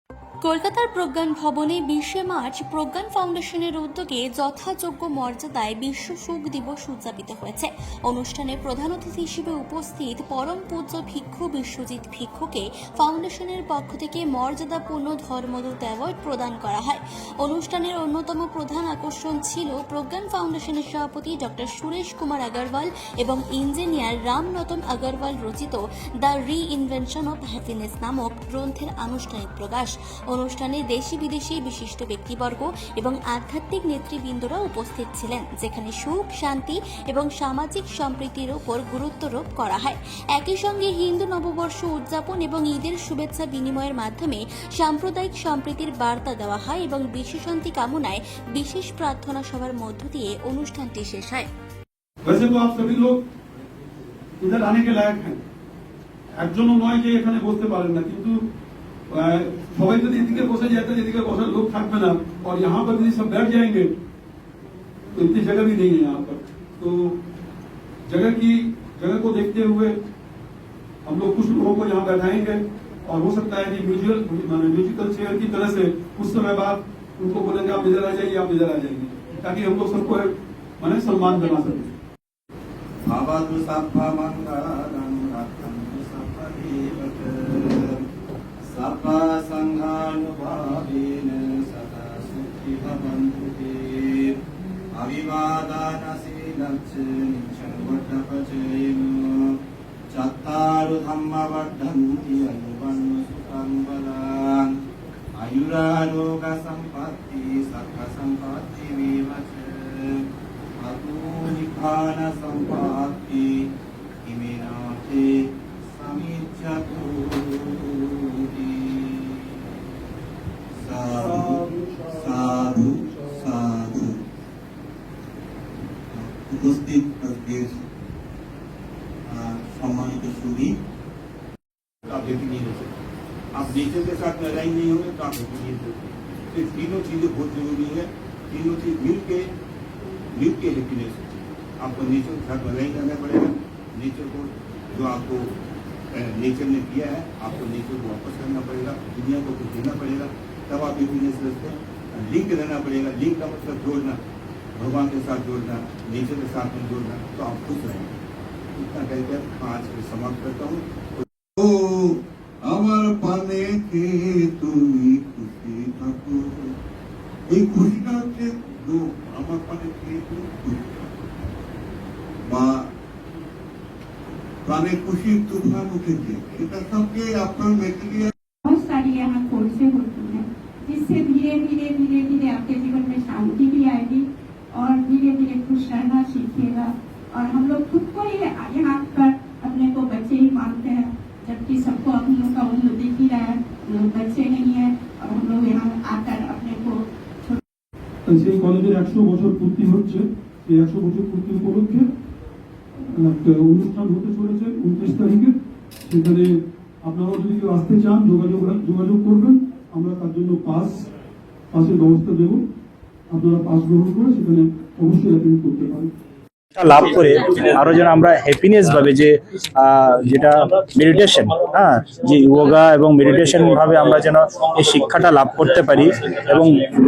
কলকাতার প্রজ্ঞান ভবনে 20শে মার্চ প্রজ্ঞান ফাউন্ডেশনের উদ্যোগে যথাযোগ্য মর্যাদায় বিশ্ব শোক দিবস উদযাপিত হয়েছে। অনুষ্ঠানে প্রধান অতিথি হিসেবে উপস্থিত পরম পূজ্য ভিক্ষু বিশ্বজিৎ ভিক্ষুকে ফাউন্ডেশনের পক্ষ থেকে মর্যাদাপূর্ণ ধর্মদূত অ্যাওয়ার্ড প্রদান করা হয়। অনুষ্ঠানের অন্যতম প্রধান আকর্ষণ ছিল প্রজ্ঞান ফাউন্ডেশনের সভাপতি ডক্টর সুরেশ কুমার আগরওয়াল এবং ইঞ্জিনিয়ার রামরতন আগরওয়াল রচিত দ্য রি-ইনভেনশন অফ হ্যাপিনেস নামক গ্রন্থের আনুষ্ঠানিক প্রকাশ। অনুষ্ঠানে দেশি বিদেশি বিশিষ্ট ব্যক্তিবর্গ এবং আধ্যাত্মিক নেতৃবৃন্দরা উপস্থিত ছিলেন, যেখানে সুখ, শান্তি এবং সামাজিক সম্প্রীতির উপর গুরুত্বারোপ করা হয়। একই সঙ্গে হিন্দু নববর্ষ উদযাপন এবং ঈদের শুভেচ্ছা বিনিময়ের মাধ্যমে সাম্প্রদায়িক সম্প্রীতির বার্তা দেওয়া হয় এবং বিশ্বশান্তি কামনায় বিশেষ প্রার্থনা সভার মধ্য দিয়ে অনুষ্ঠানটি শেষ হয়। वैसे तो आप सभी लोग इधर आने के लायक हैं, একজনও নয় যে এখানে বসতে পারেন না, কিন্তু সবাই যদি এদিকে বসে যেতে এদিকে বসার লোক থাকবে না और यहाँ पर यदि सब बैठ जाएंगे तो इतनी जगह भी नहीं है यहाँ पर। तो जगह को देखते हुए हम लोग कुछ लोगों को यहाँ बैठाएंगे और हो सकता है कि म्यूजिकल चेयर की तरह से कुछ समय बाद उनको बोलेंगे आप इधर आ जाइए, आप इधर आ जाएंगे, ताकि हम लोग सबको माने सम्मान बना सके। भवतु सप्पमङ्गलं रक्षन्तु सप्पदेवताः सप्पा सङ्घानुभावेन सदा सुखी भवन्तु ते अभिवादनशीलस्य निश्चवटपचयेन चत्तारो धम्मवर्धन्ति अनुवन्नसुखं बलान् आयुरारोग्यसम्पत्ति सत्त्वसम्पत्तिमेव च निभान संपाति इमेनाते समीक्षतु साधु साधु साधु। उपस्थित सम्मानित सुधी, आप हैप्पी नहीं हो सकते, आप नेचर के साथ लड़ाई नहीं होंगे तो आप हैप्पी नहीं हो सकते। तो तीनों चीजें बहुत जरूरी है, तीनों चीज मिल के हैप्पीनेस। आपको नेचर के साथ लड़ाई करना पड़ेगा, नेचर को जो आपको नेचर ने दिया है आपको नेचर को वापस करना पड़ेगा, दुनिया को कुछ देना पड़ेगा, तब आप हैप्पीनेस रखते हैं। लिंक रहना पड़ेगा, लिंक का मतलब जोड़ना, भगवान के साथ जोड़ना, नेचर के साथ में जोड़ना, तो आप खुश रहेंगे। इतना कहकर आज समाप्त करता हूँ। আমার পানে কে তুমি খুশি থাকো, এই খুশিটা হচ্ছে আমার পানে কে তুমি খুশি বা প্রাণে খুশির তুফান উঠেছে, সেটা সঙ্গে আপনার মেটেরিয়াল बहुत सारी यहाँ कोर्सें होती हैं, जिससे धीरे धीरे धीरे धीरे आपके जीवन में शांति भी आएगी और धीरे धीरे खुश रहना सीखिएगा। और हम लोग खुद को ही यहाँ पर अपने को बच्चे ही मानते हैं, जबकि सबको हम लोग का उम्र दिख ही रहा है, लोग बच्चे नहीं है और हम लोग यहाँ आकर अपने को সেই কলেজের 100 বছর পূর্তি হচ্ছে। এই 100 বছর পূর্তি উপলক্ষে একটা অনুষ্ঠান হতে চলেছে 29 তারিখে। সেখানে আপনারা যদি কেউ আসতে চান যোগাযোগ করবেন, আমরা তার জন্য পাসের ব্যবস্থা দেব। আপনারা পাস গ্রহণ করে সেখানে অবশ্যই অ্যাটেন্ড করতে পারেন। লাভ করে আরো যেন আমরা হ্যাপিনেস ভাবে যে যেটা মেডিটেশন, যে যোগা এবং মেডিটেশন ভাবে আমরা যেন এই শিক্ষাটা লাভ করতে পারি এবং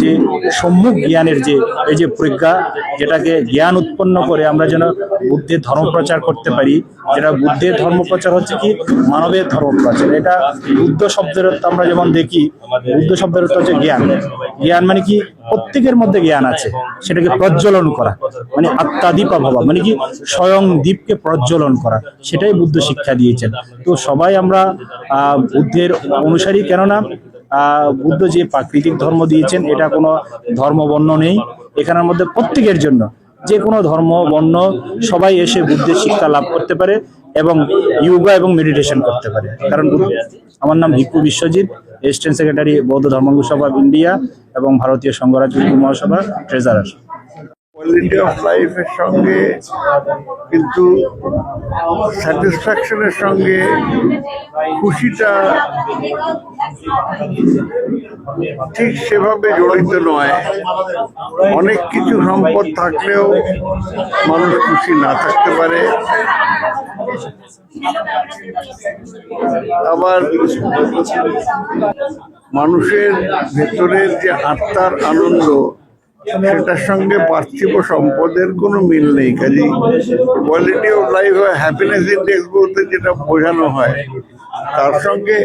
যে সম্মুখ জ্ঞানের যে এই যে প্রজ্ঞা, যেটাকে জ্ঞান উৎপন্ন করে আমরা যেন বুদ্ধের ধর্ম প্রচার করতে পারি। যেটা বুদ্ধের ধর্ম প্রচার হচ্ছে কি মানবের ধর্ম প্রচার। এটা বুদ্ধ শব্দের অর্থ আমরা যেমন দেখি, বুদ্ধ শব্দের অর্থ হচ্ছে জ্ঞান। জ্ঞান মানে কি প্রত্যেকের মধ্যে জ্ঞান আছে, সেটাকে প্রজ্বলন করা, মানে আত্মাদীপা ভাবা, মানে কি স্বয়ং দীপকে প্রজ্বলন করা, সেটাই বুদ্ধ শিক্ষা দিয়েছেন। তো সবাই আমরা বুদ্ধের অনুসারী, কেননা বুদ্ধ যে প্রাকৃতিক ধর্ম দিয়েছেন এটা কোনো ধর্ম বর্ণ নেই এখানের মধ্যে। প্রত্যেকের জন্য যে কোনো ধর্ম বর্ণ সবাই এসে বুদ্ধের শিক্ষা লাভ করতে পারে এবং যোগা এবং মেডিটেশন করতে পারে। কারণ আমার নাম ভিক্ষু বিশ্বজিৎ, অ্যাসিস্ট্যান্ট সেক্রেটারি বৌদ্ধ ধর্মাঙ্গ সভা ইন্ডিয়া এবং ভারতীয় সংঘরাজ্য মহাসভা ট্রেজারার। কোয়ালিটি অফ লাইফের সঙ্গে কিন্তু স্যাটিসফ্যাকশনের সঙ্গে খুশিটা ঠিক সেভাবে জড়িত নয়। অনেক কিছু সম্পদ থাকলেও মানুষ খুশি না থাকতে পারে, আবার মানুষের ভেতরের যে আত্মার আনন্দ সেটার সঙ্গে পার্থিব সম্পদের কোনো মিল নেই। কাজে কোয়ালিটি অফ লাইফ বা হ্যাপিনেস ইন্ডেক্স বলতে যেটা বোঝানো হয় তার সঙ্গে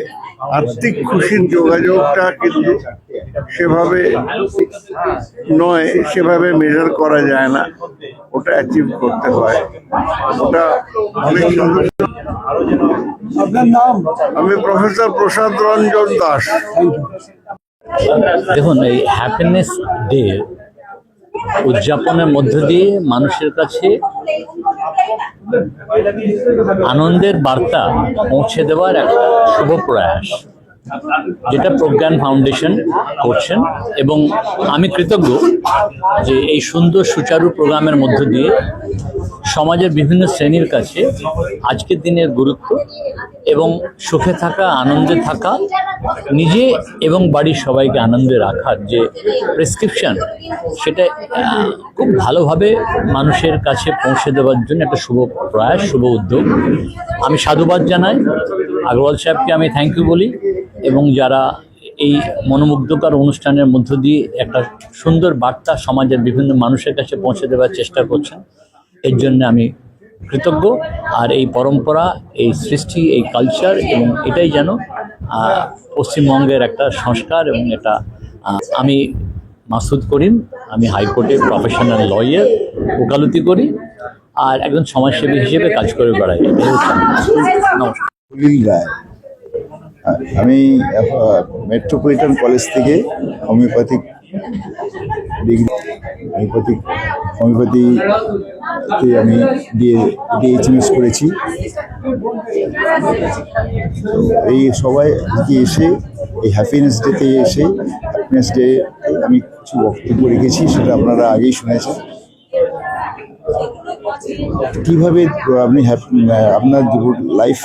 আর্থিক খুশির যোগাযোগটা কিন্তু সেভাবে নয়, সেভাবে মেজার করা যায় না, ওটা অ্যাচিভ করতে হয়। ওটা অনেক আপনার নাম? আমি প্রফেসর প্রসাদ রঞ্জন দাস। দেখুন, এই হ্যাপিনেস ডে উদযাপনের মধ্য দিয়ে মানুষের কাছে আনন্দের বার্তা পৌঁছে দেওয়ার একটা শুভ প্রয়াস, যেটা প্রজ্ঞান ফাউন্ডেশন করছেন, এবং আমি কৃতজ্ঞ যে এই সুন্দর সুচারু প্রোগ্রামের মধ্য দিয়ে সমাজের বিভিন্ন শ্রেণীর কাছে আজকের দিনের গুরুত্ব এবং সুখে থাকা, আনন্দে থাকা, নিজে এবং বাড়ির সবাইকে আনন্দে রাখার যে প্রেসক্রিপশন, সেটা খুব ভালোভাবে মানুষের কাছে পৌঁছে দেওয়ার জন্য একটা শুভ প্রয়াস, শুভ উদ্যোগ। আমি সাধুবাদ জানাই, আগরওয়াল সাহেবকে আমি থ্যাংক ইউ বলি, এবং যারা এই মনোমুগ্ধকর অনুষ্ঠানের মধ্য দিয়ে একটা সুন্দর বার্তা সমাজের বিভিন্ন মানুষের কাছে পৌঁছে দেওয়ার চেষ্টা করছেন, এর জন্য আমি কৃতজ্ঞ। আর এই পরম্পরা, এই সৃষ্টি, এই কালচার, এবং এটাই যেন পশ্চিমবঙ্গের একটা সংস্কার। এবং এটা আমি মাসুদ করিম, আমি হাইকোর্টের প্রফেশনাল লয়ার, ওকালতি করি, আর একজন সমাজসেবী হিসেবে কাজ করে বেড়াই। নমস্কার। সুনীল রায়, আমি মেট্রোপলিটন কলেজ থেকে হোমিওপ্যাথিক ডিগ্রি, হোমিওপ্যাথিতে আমি ডিএইচএমএস করেছি। তো এই সবাই আজকে এসে এই হ্যাপিনেস ডেতে এসে হ্যাপিনেস ডে আমি কিছু বক্তব্য রেখেছি, সেটা আপনারা আগেই শুনেছেন। কিভাবে আপনি আপনার লাইফ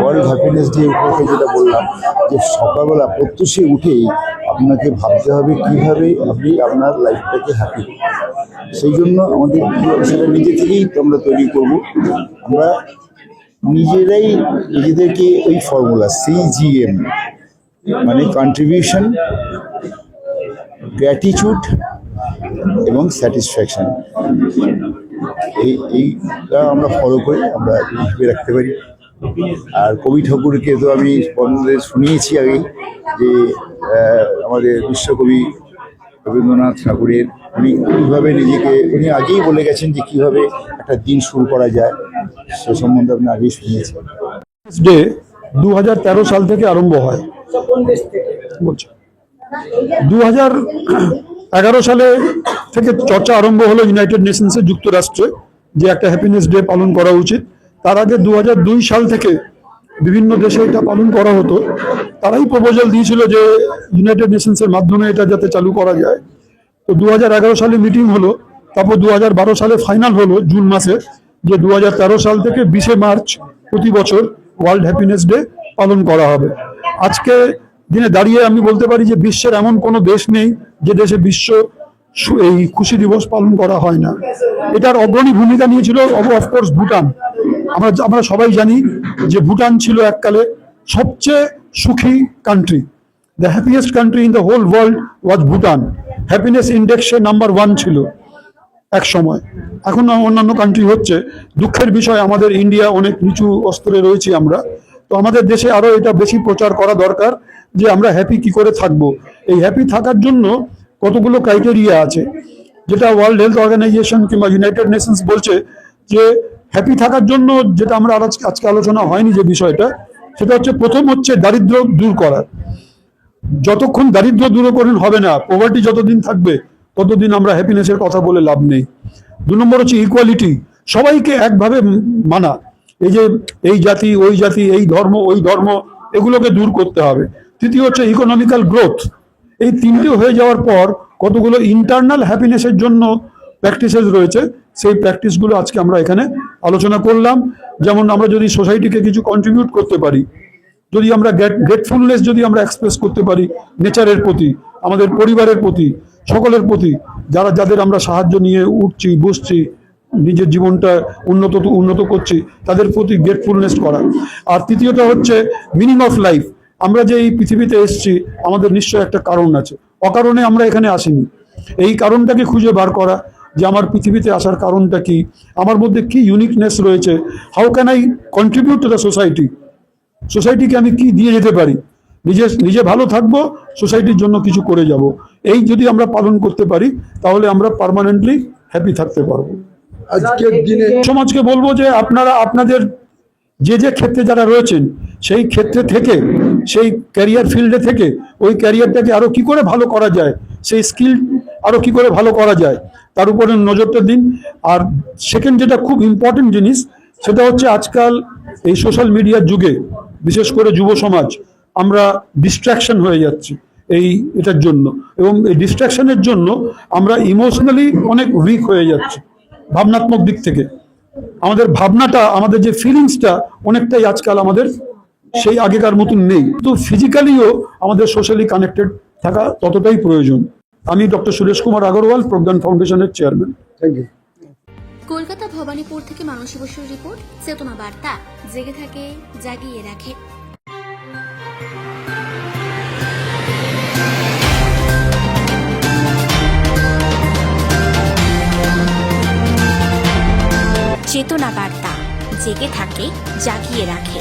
ওয়ার্ল্ড হ্যাপিনেস ডে উপলক্ষে যেটা বললাম, যে সকালবেলা প্রত্যুষে উঠেই আপনাকে ভাবতে হবে কিভাবে আপনি আপনার লাইফটাকে হ্যাপি। সেই জন্য আমাদের সেটা নিজে থেকেই আমরা তৈরি করব। আমরা নিজেরাই নিজেদেরকে ওই ফর্মুলা CGM, মানে কন্ট্রিবিউশন, গ্র্যাটিটিউড এবং স্যাটিসফ্যাকশন, এইটা আমরা ফলো করে আমরা হিসেবে রাখতে পারি। আর কবি ঠাকুরকে তো আমি শুনিয়েছি আগে, যে আমাদের বিশ্বকবি রবীন্দ্রনাথ ঠাকুরের উনি কীভাবে নিজেকে, উনি আগেই বলে গেছেন যে কীভাবে একটা দিন শুরু করা যায়, সে সম্বন্ধে আপনি আগেই শুনিয়েছেন। ডে 2013 সাল থেকে আরম্ভ হয়। বলছি 2011 সালে থেকে চর্চা আরম্ভ হলো ইউনাইটেড নেশনসে, যুক্তরাষ্ট্রে, যে একটা হ্যাপিনেস ডে পালন করা উচিত। তার আগে 2002 সাল থেকে বিভিন্ন দেশে এটা পালন করা হতো। তারাই প্রপোজাল দিয়েছিল যে ইউনাইটেড নেশনসের মাধ্যমে এটা যাতে চালু করা যায়। তো 2011 সালে মিটিং হলো, তারপর 2012 সালে ফাইনাল হলো জুন মাসে, যে 2013 সাল থেকে 20শে মার্চ প্রতি বছর ওয়ার্ল্ড হ্যাপিনেস ডে পালন করা হবে। আজকে দিনে দাঁড়িয়ে আমি বলতে পারি যে বিশ্বের এমন কোনো দেশ নেই যে দেশে বিশ্ব এই খুশি দিবস পালন করা হয় না। এটার অগ্রণী ভূমিকা নিয়েছিল অফকোর্স ভুটান। আমরা সবাই জানি যে ভুটান ছিল এককালে সবচেয়ে সুখী country. The happiest country in the whole world was Bhutan. Happiness ইন্ডেক্সে নাম্বার 1 ছিল এক সময়। এখন অন্যান্য কান্ট্রি হচ্ছে। দুঃখের বিষয় আমাদের ইন্ডিয়া অনেক নিচু স্তরে রয়েছি আমরা। তো আমাদের দেশে আরো এটা বেশি প্রচার করা দরকার যে আমরা হ্যাপি কি করে থাকবো। এই হ্যাপি থাকার জন্য কতগুলো ক্রাইটেরিয়া আছে, যেটা ওয়ার্ল্ড হেলথ অর্গানাইজেশন কিংবা ইউনাইটেড নেশনস বলছে যে হ্যাপি থাকার জন্য, যেটা আমরা আজকে আলোচনা হয়নি যে বিষয়টা, সেটা হচ্ছে প্রথম হচ্ছে দারিদ্র দূর করা। যতক্ষণ দারিদ্র দূরীকরণ হবে না, পভার্টি যতদিন থাকবে ততদিন আমরা হ্যাপিনেসের কথা বলে লাভ নেই। 2 নম্বর হচ্ছে ইকুয়ালিটি, সবাইকে একভাবে মানা। এই যে এই জাতি ওই জাতি, এই ধর্ম ওই ধর্ম, এগুলোকে দূর করতে হবে। তৃতীয় হচ্ছে ইকোনমিক্যাল গ্রোথ, এই তিনটে হয়ে যাওয়ার পর কতগুলো ইন্টারনাল হ্যাপিনেসের জন্য প্র্যাকটিসেস রয়েছে, সেই প্র্যাকটিসগুলো আজকে আমরা এখানে আলোচনা করলাম। যেমন আমরা যদি সোসাইটিকে কিছু কন্ট্রিবিউট করতে পারি, যদি আমরা গ্রেটফুলনেস যদি আমরা এক্সপ্রেস করতে পারি নেচারের প্রতি, আমাদের পরিবারের প্রতি, সকলের প্রতি, যাদের আমরা সাহায্য নিয়ে উঠছি বসছি, নিজের জীবনটা উন্নত করছি, তাদের প্রতি গ্রেটফুলনেস করা। আর তৃতীয়টা হচ্ছে মিনিং অফ লাইফ। আমরা যে এই পৃথিবীতে এসেছি আমাদের নিশ্চয় একটা কারণ আছে, অকারণে আমরা এখানে আসিনি। এই কারণটাকে খুঁজে বার করা, যে আমার পৃথিবীতে আসার কারণটা কি, আমার মধ্যে কি ইউনিকনেস রয়েছে, how can I contribute to the সোসাইটিকে আমি কি দিয়ে যেতে পারি, নিজে ভালো থাকবো, সোসাইটির জন্য কিছু করে যাব। এই যদি আমরা পালন করতে পারি তাহলে আমরা পার্মানেন্টলি হ্যাপি থাকতে পারবো। আজকের দিনে সমাজকে বলবো যে আপনারা আপনাদের যে ক্ষেত্রে যারা রয়েছেন সেই ক্ষেত্রে থেকে, সেই ক্যারিয়ার ফিল্ডে থেকে ওই ক্যারিয়ারটাকে আরো কি করে ভালো করা যায়, সেই স্কিল আরো কি করে ভালো করা যায় তার উপরে নজরটা দিন। আর সেকেন্ড যেটা খুব ইম্পর্টেন্ট জিনিস, সেটা হচ্ছে আজকাল এই সোশ্যাল মিডিয়ার যুগে বিশেষ করে যুব সমাজ আমরা ডিস্ট্রাকশন হয়ে যাচ্ছি এটার জন্য, এবং এই ডিস্ট্রাকশনের জন্য আমরা ইমোশনালি অনেক উইক হয়ে যাচ্ছি। ভাবনাত্মক দিক থেকে আমাদের ভাবনাটা, আমাদের যে ফিলিংসটা অনেকটাই আজকাল আমাদের সেই আগেকার মতন নেই। তো ফিজিক্যালিও আমাদের সোশ্যালি কানেক্টেড থাকা ততটাই প্রয়োজন। আমি ডক্টর সুরেশ কুমার আগরওয়াল, প্রজ্ঞান ফাউন্ডেশনের chairman. Thank you. Kolkata Bhowanipore থেকে মানসী বসুর রিপোর্ট, চেতনা বার্তা, জেগে থাকে জাগিয়ে রাখে। চেতনা বার্তা, জেগে থাকে জাগিয়ে রাখে।